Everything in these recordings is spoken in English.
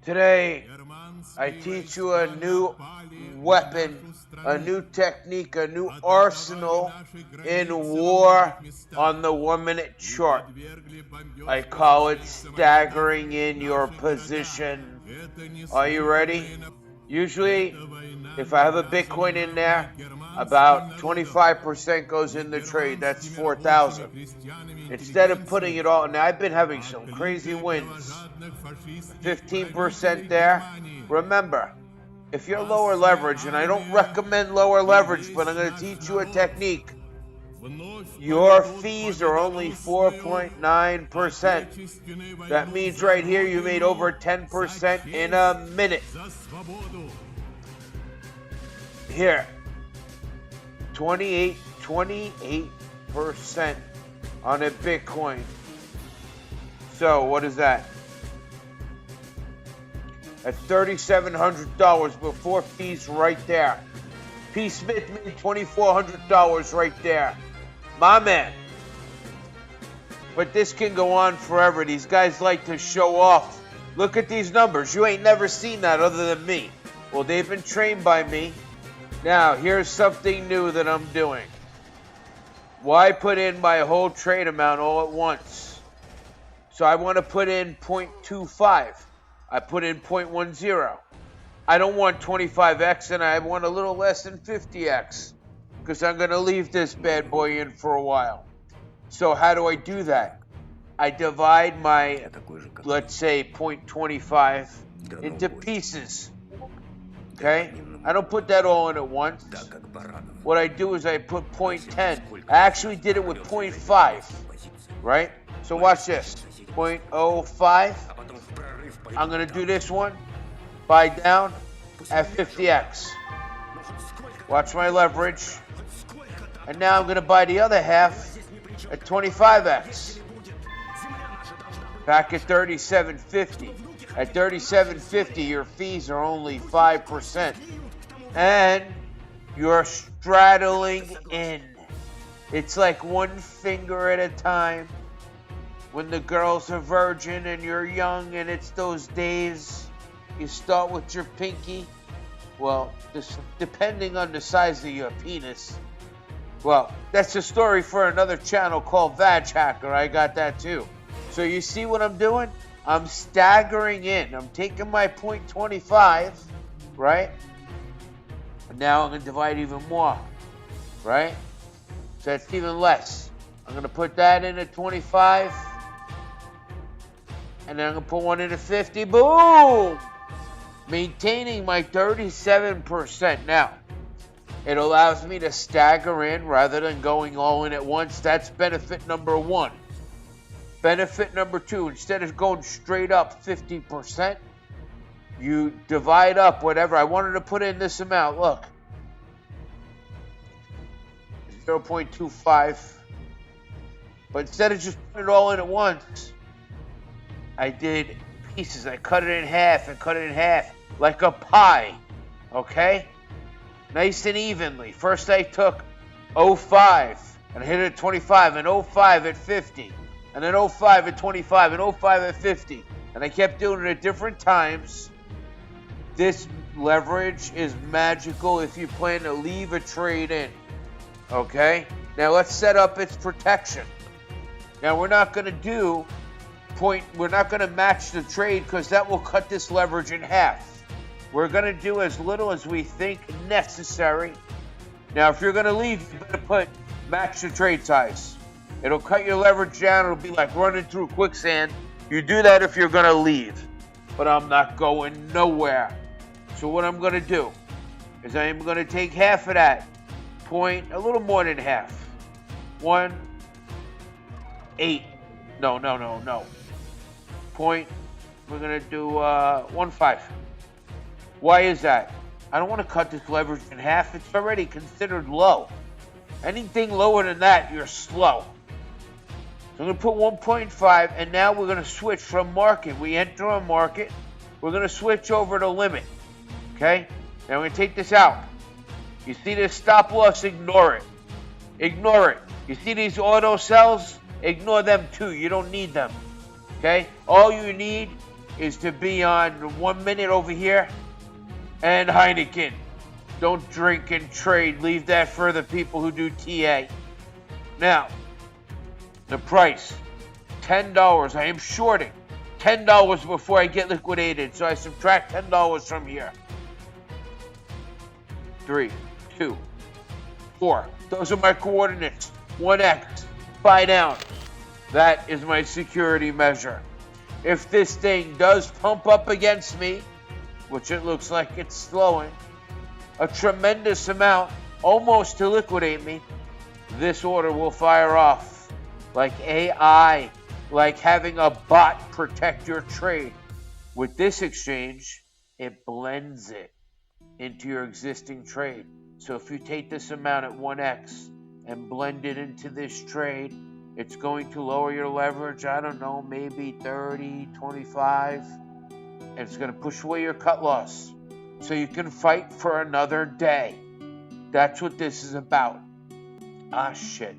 Today, I teach you a new weapon, a new technique, a new arsenal in war on the 1-minute chart. I call it staggering in your position. Are you ready? Usually, if I have a Bitcoin in there, about 25% goes in the trade. That's 4,000. Instead of putting it all, now I've been having some crazy wins. 15% there. Remember, if you're lower leverage, and I don't recommend lower leverage, but I'm going to teach you a technique. Your fees are only 4.9%. That means right here you made over 10% in a minute. Here, 28% on a Bitcoin. So what is that? At $3,700 before fees right there. P. Smith made $2,400 right there. My man. But this can go on forever. These guys like to show off. Look at these numbers. You ain't never seen that other than me. Well, they've been trained by me. Now, here's something new that I'm doing. Why put in my whole trade amount all at once? So I want to put in 0.25. I put in 0.10. I don't want 25x, and I want a little less than 50x because I'm going to leave this bad boy in for a while. So how do I do that? I divide my, let's say, 0.25 into pieces. Okay? I don't put that all in at once. What I do is I put 0.10. I actually did it with 0.5, right? So watch this. 0.05. I'm going to do this one. Buy down at 50x. Watch my leverage. And now I'm going to buy the other half at 25x. Back at 37.50. At 37.50, your fees are only 5%. And you're straddling in. It's like one finger at a time. When the girl's a virgin and you're young and it's those days, you start with your pinky. Well, depending on the size of your penis. Well, that's a story for another channel called Vag Hacker. I got that too. So you see what I'm doing? I'm staggering in. I'm taking my 0.25, right? And now I'm going to divide even more, right? So that's even less. I'm going to put that in at 25. And then I'm going to put one in at 50. Boom! Maintaining my 37%. Now, it allows me to stagger in rather than going all in at once. That's benefit number one. Benefit number two, instead of going straight up 50%, you divide up whatever. I wanted to put in this amount. Look. 0.25. But instead of just putting it all in at once, I did pieces. I cut it in half and cut it in half like a pie. Okay? Nice and evenly. First I took 0.5 and I hit it at 25 and 0.5 at 50. And then 0.5 at 25 and 0.5 at 50. And I kept doing it at different times. This leverage is magical if you plan to leave a trade in. Okay? Now let's set up its protection. Now we're not going to we're not going to match the trade because that will cut this leverage in half. We're going to do as little as we think necessary. Now if you're going to leave, you better match the trade size. It'll cut your leverage down. It'll be like running through quicksand. You do that if you're going to leave. But I'm not going nowhere. So what I'm going to do is I'm going to take half of that point, a little more than half. 1.8. No. Point. We're going to do 1.5. Why is that? I don't want to cut this leverage in half. It's already considered low. Anything lower than that, you're slow. So I'm going to put 1.5, and now we're going to switch from market. We enter a market. We're going to switch over to limit. Okay? Now we're going to take this out. You see this stop loss? Ignore it. Ignore it. You see these auto sells? Ignore them too. You don't need them. Okay? All you need is to be on 1 minute over here and Heineken. Don't drink and trade. Leave that for the people who do TA. Now, the price, $10. I am shorting $10 before I get liquidated. So I subtract $10 from here. 3, 2, 4. Those are my coordinates. 1x. Buy down. That is my security measure. If this thing does pump up against me, which it looks like it's slowing, a tremendous amount, almost to liquidate me, this order will fire off like AI, like having a bot protect your trade. With this exchange, it blends it into your existing trade. So if you take this amount at 1x and blend it into this trade, it's going to lower your leverage, I don't know, maybe 30, 25, and it's going to push away your cut loss so you can fight for another day. That's what this is about. Ah, shit.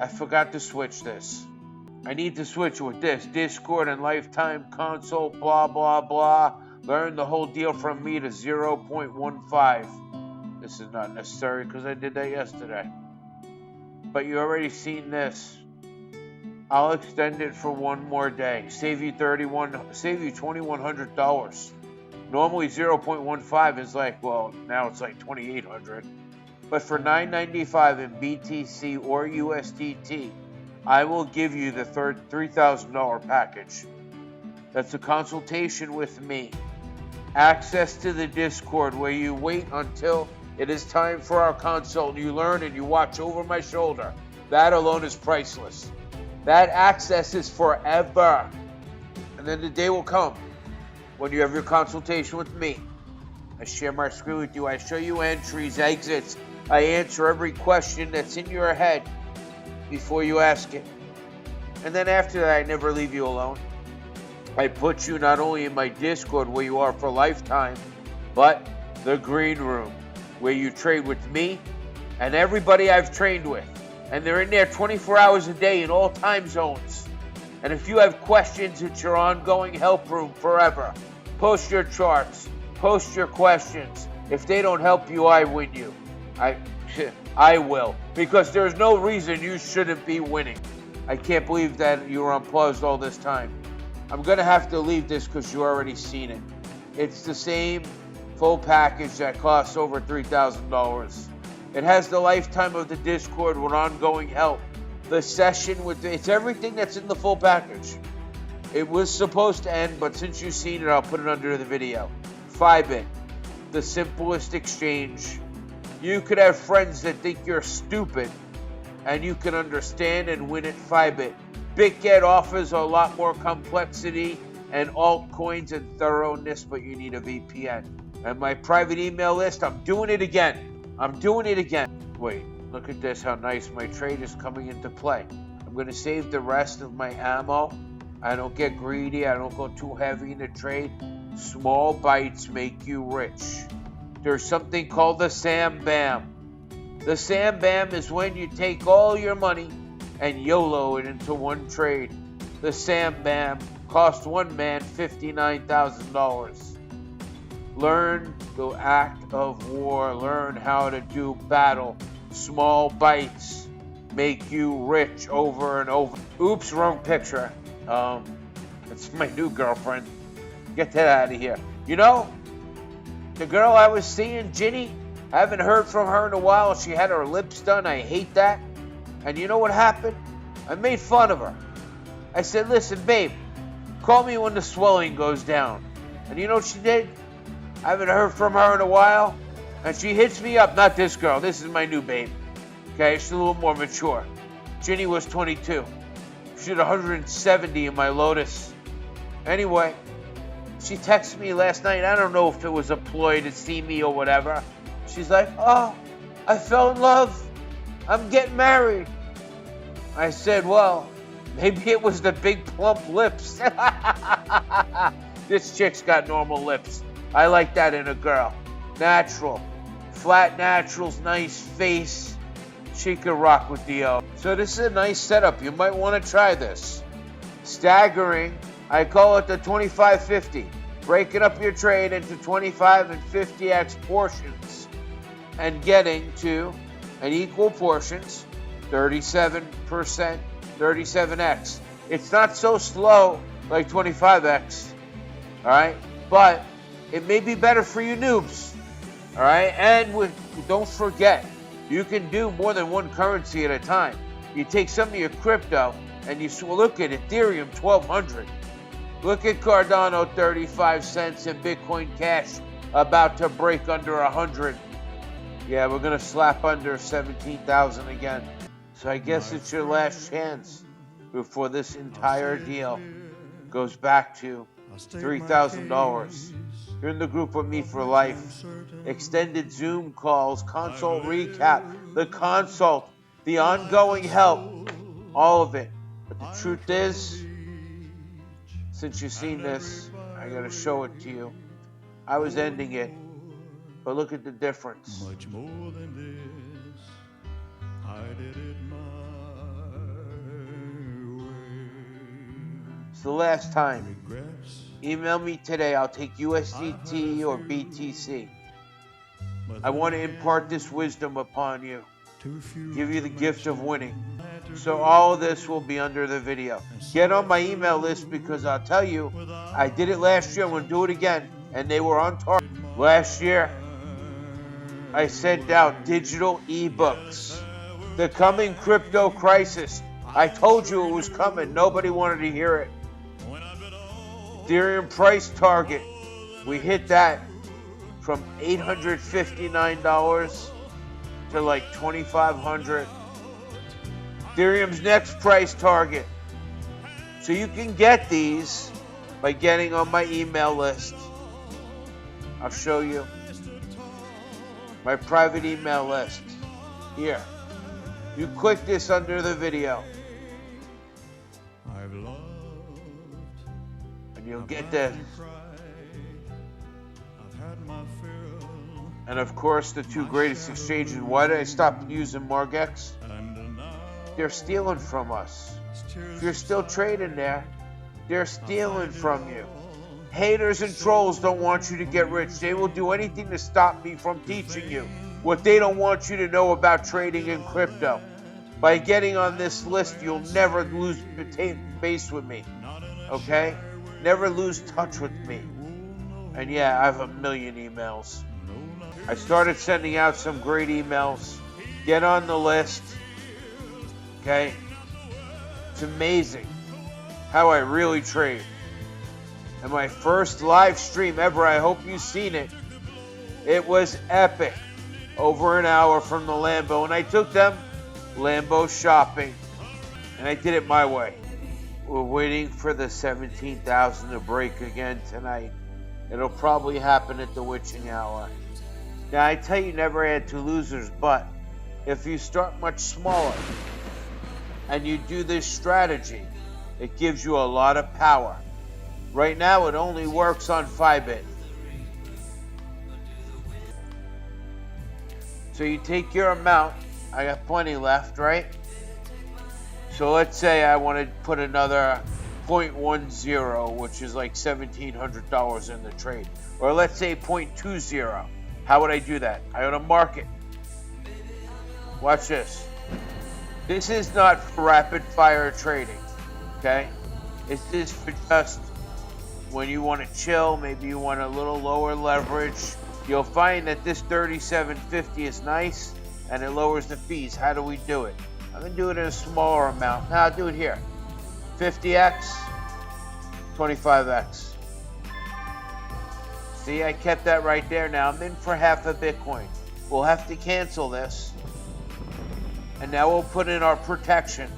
I forgot to switch this. I need to switch with this. Discord and lifetime consult, blah, blah, blah. Learn the whole deal from me to 0.15. This is not necessary because I did that yesterday. But you already seen this. I'll extend it for one more day. Save you $2,100. Normally 0.15 is like, well, now it's like $2,800. But for $9.95 in BTC or USDT, I will give you the $3,000 package. That's a consultation with me. Access to the Discord where you wait until it is time for our consult and you learn and you watch over my shoulder. That alone is priceless. That access is forever. And then the day will come when you have your consultation with me. I share my screen with you. I show you entries, exits. I answer every question that's in your head before you ask it. And then after that, I never leave you alone. I put you not only in my Discord where you are for lifetime, but the green room where you trade with me and everybody I've trained with. And they're in there 24 hours a day in all time zones. And if you have questions, it's your ongoing help room forever. Post your charts. Post your questions. If they don't help you, I win you. I will. Because there's no reason you shouldn't be winning. I can't believe that you were unpaused all this time. I'm going to have to leave this because you already seen it. It's the same full package that costs over $3,000. It has the lifetime of the Discord with ongoing help. The session with it's everything that's in the full package. It was supposed to end, but since you've seen it, I'll put it under the video. Fibit, the simplest exchange. You could have friends that think you're stupid, and you can understand and win at Fibit. BitGet offers a lot more complexity and altcoins and thoroughness, but you need a VPN. And my private email list, I'm doing it again. Wait, look at this, how nice my trade is coming into play. I'm going to save the rest of my ammo. I don't get greedy. I don't go too heavy in the trade. Small bites make you rich. There's something called the Sam Bam. The Sam Bam is when you take all your money and YOLO it into one trade. The Sam Bam cost one man $59,000. Learn the act of war. Learn how to do battle. Small bites make you rich over and over. Oops, wrong picture. It's my new girlfriend. Get that out of here. You know, the girl I was seeing, Ginny, I haven't heard from her in a while. She had her lips done. I hate that. And you know what happened? I made fun of her. I said, listen, babe, call me when the swelling goes down. And you know what she did? I haven't heard from her in a while. And she hits me up. Not this girl. This is my new babe. Okay, she's a little more mature. Ginny was 22. She had 170 in my Lotus. Anyway, she texted me last night. I don't know if it was a ploy to see me or whatever. She's like, oh, I fell in love. I'm getting married. I said, well, maybe it was the big plump lips. This chick's got normal lips. I like that in a girl. Natural. Flat naturals, nice face. She could rock with the O. So this is a nice setup. You might want to try this. Staggering I call it the 25-50. Breaking up your trade into 25 and 50x portions and getting to an equal portions, 37%, 37x. It's not so slow like 25x, all right? But it may be better for you noobs, all right? And don't forget, you can do more than one currency at a time. You take some of your crypto and you look at Ethereum 1200. Look at Cardano 35 cents and Bitcoin Cash about to break under 100. Yeah, we're going to slap under 17,000 again. So I guess it's your last chance before this entire deal goes back to $3,000. You're in the group with me for life. Extended Zoom calls, consult recap, the consult, the ongoing help, all of it. But the truth is, since you've seen this, I gotta show it to you. I was ending it, but look at the difference. Much more than this, I did it my way. It's the last time. Email me today. I'll take USDT or BTC. I want to impart this wisdom upon you. Give you the gift of winning. So all of this will be under the video. Get on my email list because I'll tell you, I did it last year. I'm going to do it again. And they were on target. Last year, I sent out digital ebooks. The coming crypto crisis. I told you it was coming. Nobody wanted to hear it. Ethereum price target. We hit that from $859 to like $2,500. Ethereum's next price target. So you can get these by getting on my email list. I'll show you my private email list. Here. You click this under the video. And you'll get this. And of course, the two greatest exchanges. Why did I stop using Margex? They're stealing from us. If you're still trading there, they're stealing from you. Haters and trolls don't want you to get rich. They will do anything to stop me from teaching you what they don't want you to know about trading in crypto. By getting on this list, you'll never lose base with me. Okay? Never lose touch with me. And yeah, I have a million emails. I started sending out some great emails. Get on the list. Okay? It's amazing how I really trade. And my first live stream ever, I hope you've seen it. It was epic. Over an hour from the Lambo. And I took them Lambo shopping. And I did it my way. We're waiting for the 17,000 to break again tonight. It'll probably happen at the witching hour. Now, I tell you, never add to losers, but if you start much smaller and you do this strategy, it gives you a lot of power. Right now, it only works on Fibit. So you take your amount. I got plenty left, right? So let's say I want to put another 0.10, which is like $1,700 in the trade. Or let's say 0.20. How would I do that? I go to market. Watch this. This is not for rapid fire trading, okay? It's just for just when you want to chill, maybe you want a little lower leverage. You'll find that this 37.50 is nice and it lowers the fees. How do we do it? I'm going to do it in a smaller amount. Now I'll do it here. 50x, 25x. See, I kept that right there. Now I'm in for half a Bitcoin. We'll have to cancel this. And now we'll put in our protection.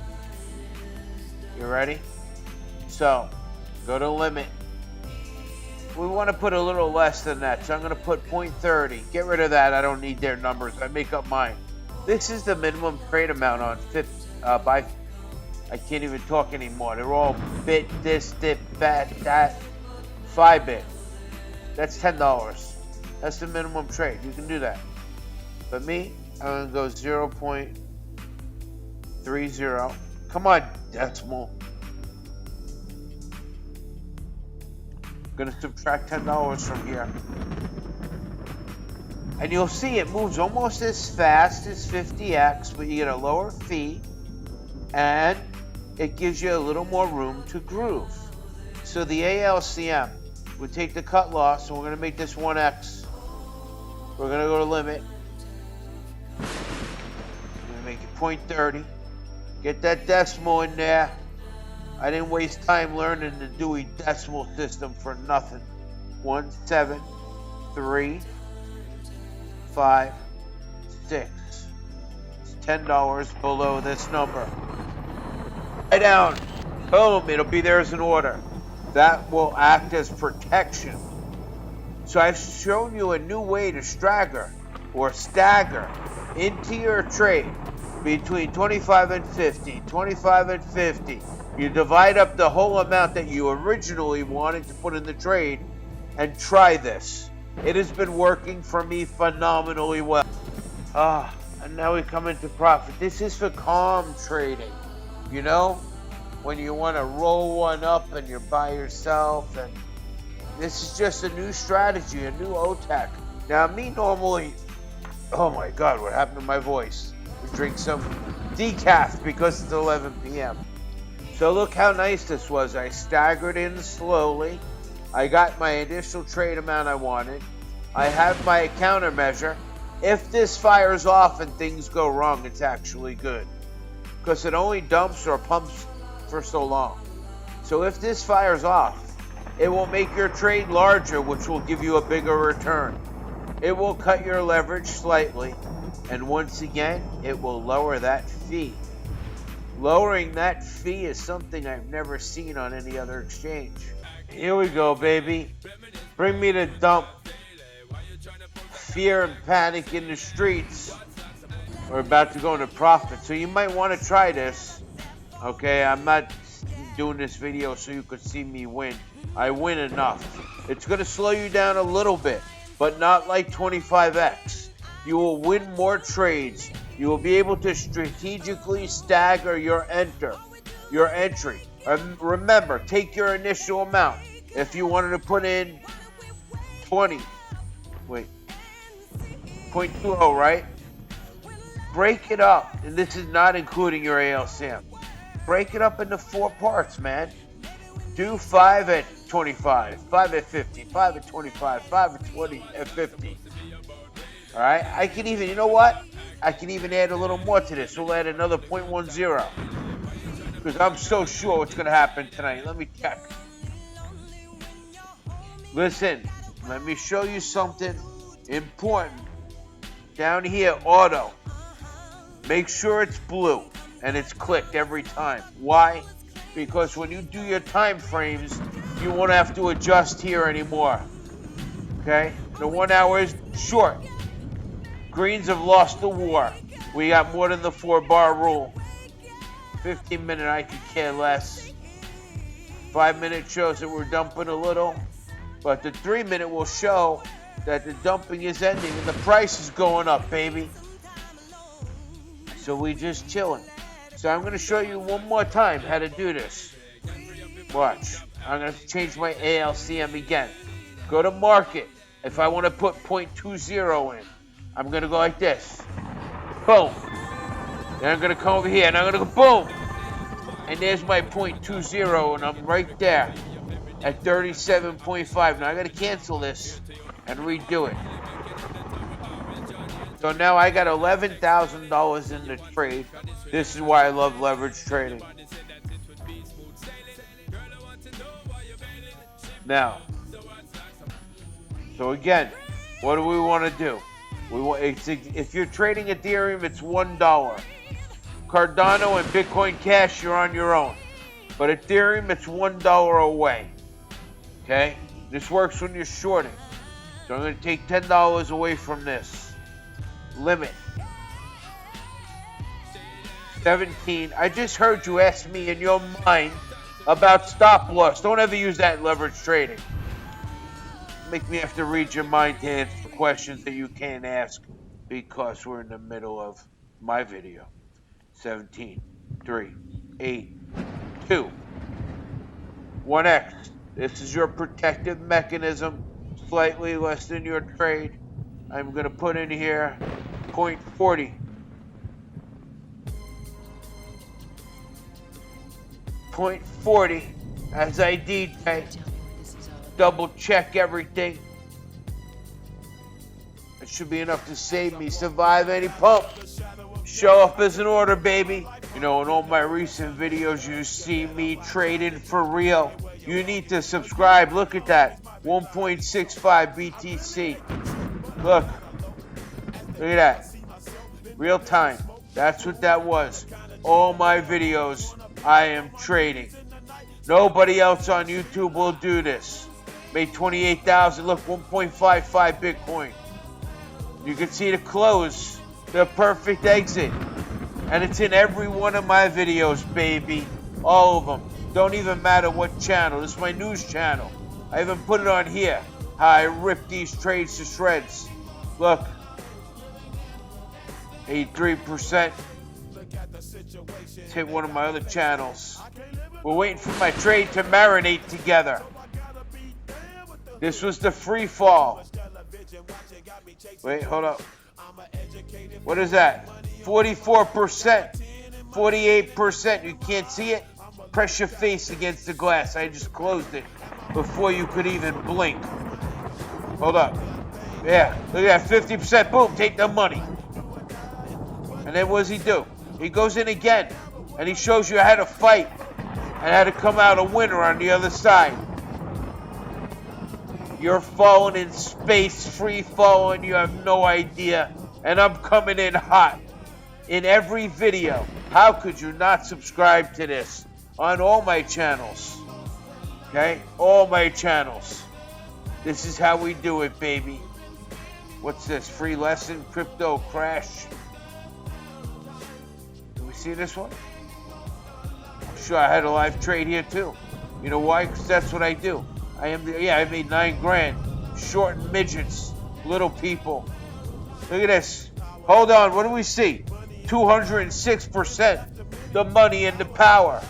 You ready? So, go to limit. We want to put a little less than that. So I'm going to put 0.30. Get rid of that. I don't need their numbers. I make up mine. This is the minimum trade amount on I can't even talk anymore. They're all bit, this, dip, that, 5-bit. That's $10. That's the minimum trade. You can do that. But me, I'm going to go 0.30. Come on, decimal. Gonna subtract $10 from here. And you'll see it moves almost as fast as 50x, but you get a lower fee, and it gives you a little more room to groove. So the ALCM would take the cut loss, and we're gonna make this 1x. We're gonna go to limit. We're gonna make it 0.30. Get that decimal in there. I didn't waste time learning the Dewey Decimal System for nothing. 17356. It's $10 below this number. Write down. Boom, it'll be there as an order. That will act as protection. So I've shown you a new way to stagger into your trade between 25 and 50, 25 and 50. You divide up the whole amount that you originally wanted to put in the trade and try this. It has been working for me phenomenally well. And now we come into profit. This is for calm trading, you know? When you want to roll one up and you're by yourself, and this is just a new strategy, a new OTAC. Now me normally, oh my God, what happened to my voice? We drink some decaf because it's 11 p.m. So look how nice this was. I staggered in slowly. I got my initial trade amount I wanted. I have my countermeasure. If this fires off and things go wrong, it's actually good, because it only dumps or pumps for so long. So if this fires off, it will make your trade larger, which will give you a bigger return. It will cut your leverage slightly, and once again, it will lower that fee. Lowering that fee is something I've never seen on any other exchange. Here we go, baby. Bring me the dump. Fear and panic in the streets. We're about to go into profit, so you might want to try this. Okay, I'm not doing this video so you could see me win. I win enough. It's going to slow you down a little bit, but not like 25x. You will win more trades. You will be able to strategically stagger your entry. Remember, take your initial amount. If you wanted to put in 0.20, right? Break it up, and this is not including your ALCM. Break it up into 4 parts, man. Do 5 at 25, 5 at 50, 5 at 25, 5 at 20 at 50. All right, I can even, you know what? I can even add a little more to this. We'll add another 0.10, because I'm so sure what's going to happen tonight. Let me check. Listen, let me show you something important. Down here, auto. Make sure it's blue and it's clicked every time. Why? Because when you do your time frames, you won't have to adjust here anymore. Okay? The 1 hour is short. Greens have lost the war. We got more than the 4-bar rule. 15-minute, I could care less. 5-minute shows that we're dumping a little. But the 3-minute will show that the dumping is ending and the price is going up, baby. So we just chilling. So I'm going to show you one more time how to do this. Watch. I'm going to change my ALCM again. Go to market. If I want to put 0.20 in, I'm going to go like this. Boom. Then I'm going to come over here and I'm going to go boom. And there's my 0.20 and I'm right there at 37.5. Now I got to cancel this and redo it. So now I got $11,000 in the trade. This is why I love leverage trading. Now, so again, what do we want to do? If you're trading Ethereum, it's $1. Cardano and Bitcoin Cash, you're on your own. But Ethereum, it's $1 away. Okay? This works when you're shorting. So I'm going to take $10 away from this. Limit. 17. I just heard you ask me in your mind about stop loss. Don't ever use that in leverage trading. Make me have to read your mind to answer questions that you can't ask because we're in the middle of my video. 17, 3, 8, 2, 1x. This is your protective mechanism, slightly less than your trade. I'm going to put in here 0.40. 0.40 as I DJ. Double check everything. It should be enough to save me, survive any pump. Show up as an order, baby. You know, in all my recent videos, you see me trading for real. You need to subscribe. Look at that. 1.65 BTC. Look. Look at that. Real time. That's what that was. All my videos, I am trading. Nobody else on YouTube will do this. Made 28,000. Look, 1.55 Bitcoin. You can see the close, the perfect exit. And it's in every one of my videos, baby. All of them. Don't even matter what channel. This is my news channel. I even put it on here. How I rip these trades to shreds. Look. 83%. Let's hit one of my other channels. We're waiting for my trade to marinate together. This was the free fall. Wait, hold up. What is that? 44%. 48%. You can't see it? Press your face against the glass. I just closed it before you could even blink. Hold up. Yeah, look at that. 50%. Boom, take the money. And then what does he do? He goes in again. And he shows you how to fight. And how to come out a winner on the other side. You're falling in space, free falling, you have no idea. And I'm coming in hot in every video. How could you not subscribe to this on all my channels? Okay? All my channels. This is how we do it, baby. What's this? Free lesson? Crypto crash? Do we see this one? I'm sure I had a live trade here too. You know why? Because that's what I do. I made 9 grand. Shorting midgets, little people. Look at this. Hold on, what do we see? 206%. The money and the power.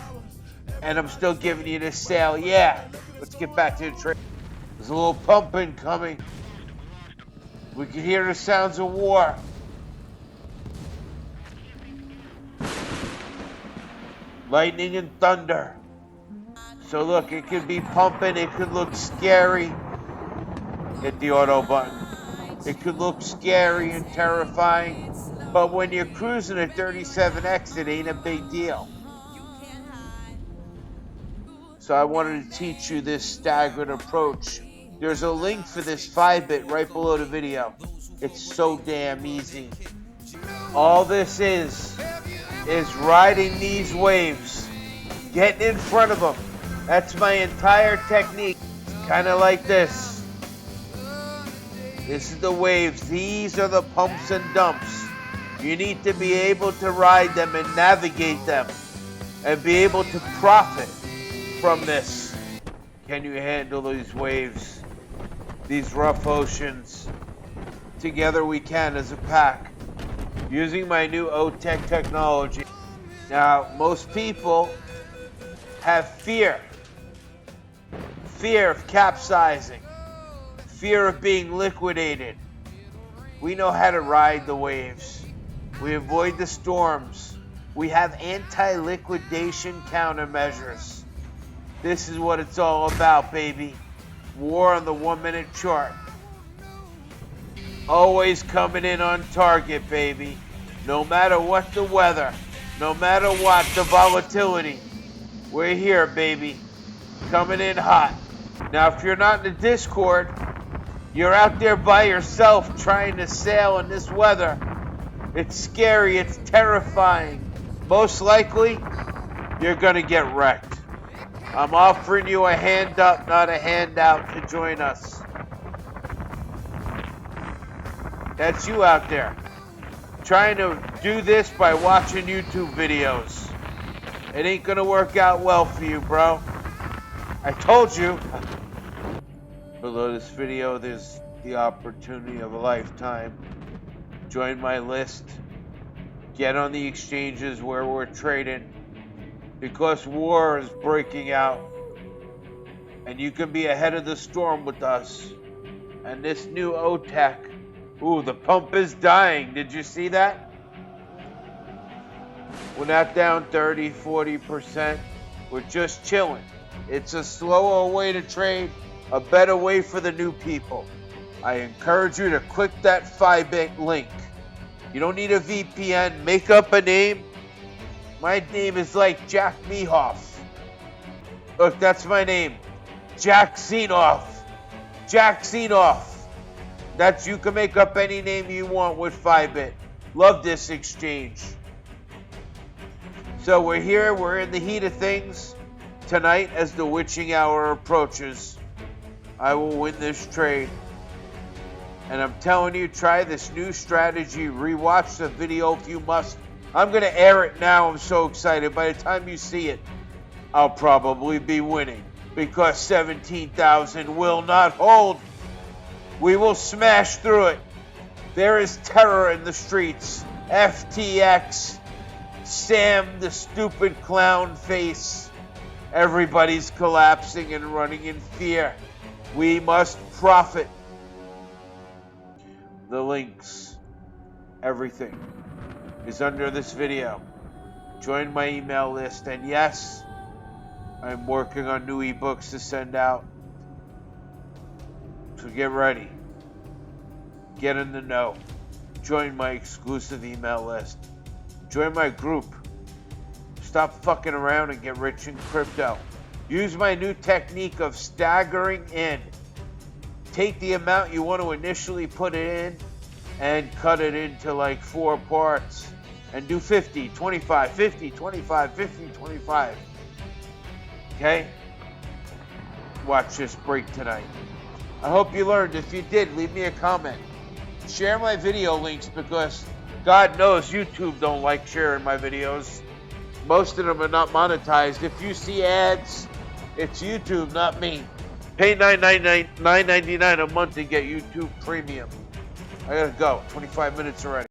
And I'm still giving you this sale. Yeah. Let's get back to the trade. There's a little pumping coming. We can hear the sounds of war. Lightning and thunder. So look, it could be pumping, it could look scary. Hit the auto button. It could look scary and terrifying, but when you're cruising at 37x, it ain't a big deal. So I wanted to teach you this staggered approach. There's a link for this 5-bit right below the video. It's so damn easy. All this is riding these waves, getting in front of them. That's my entire technique. Kind of like this. This is the waves. These are the pumps and dumps. You need to be able to ride them and navigate them and be able to profit from this. Can you handle these waves? These rough oceans? Together we can as a pack. Using my new OTech technology. Now, most people have fear. Fear of capsizing. Fear of being liquidated. We know how to ride the waves. We avoid the storms. We have anti-liquidation countermeasures. This is what it's all about, baby. War on the 1-minute chart. Always coming in on target, baby. No matter what the weather. No matter what the volatility. We're here, baby. Coming in hot. Now, if you're not in the Discord, you're out there by yourself trying to sail in this weather. It's scary. It's terrifying. Most likely, you're going to get wrecked. I'm offering you a hand up, not a handout, to join us. That's you out there trying to do this by watching YouTube videos. It ain't going to work out well for you, bro. I told you. Below this video, there's the opportunity of a lifetime. Join my list. Get on the exchanges where we're trading. Because war is breaking out. And you can be ahead of the storm with us. And this new OTEC. Ooh, the pump is dying. Did you see that? We're not down 30, 40%. We're just chilling. It's a slower way to trade, a better way for the new people. I encourage you to click that Fibit link. You don't need a VPN. Make up a name. My name is like Jack Mehoff. Look, that's my name. Jack Zenoff. Jack Zenoff. That's, you can make up any name you want with Fibit. Love this exchange. So we're here. We're in the heat of things. Tonight, as the witching hour approaches, I will win this trade. And I'm telling you, try this new strategy. Rewatch the video if you must. I'm going to air it now. I'm so excited. By the time you see it, I'll probably be winning. Because 17,000 will not hold. We will smash through it. There is terror in the streets. FTX. Sam, the stupid clown face. Everybody's collapsing and running in fear. We must profit. The links, everything is under this video. Join my email list. And yes, I'm working on new ebooks to send out. So get ready. Get in the know. Join my exclusive email list. Join my group. Stop fucking around and get rich in crypto. Use my new technique of staggering in. Take the amount you want to initially put it in and cut it into like 4 parts. And do 50, 25, 50, 25, 50, 25. Okay? Watch this break tonight. I hope you learned. If you did, leave me a comment. Share my video links because God knows YouTube don't like sharing my videos. Most of them are not monetized. If you see ads, it's YouTube, not me. Pay $9.99 a month to get YouTube Premium. I gotta go. 25 minutes already.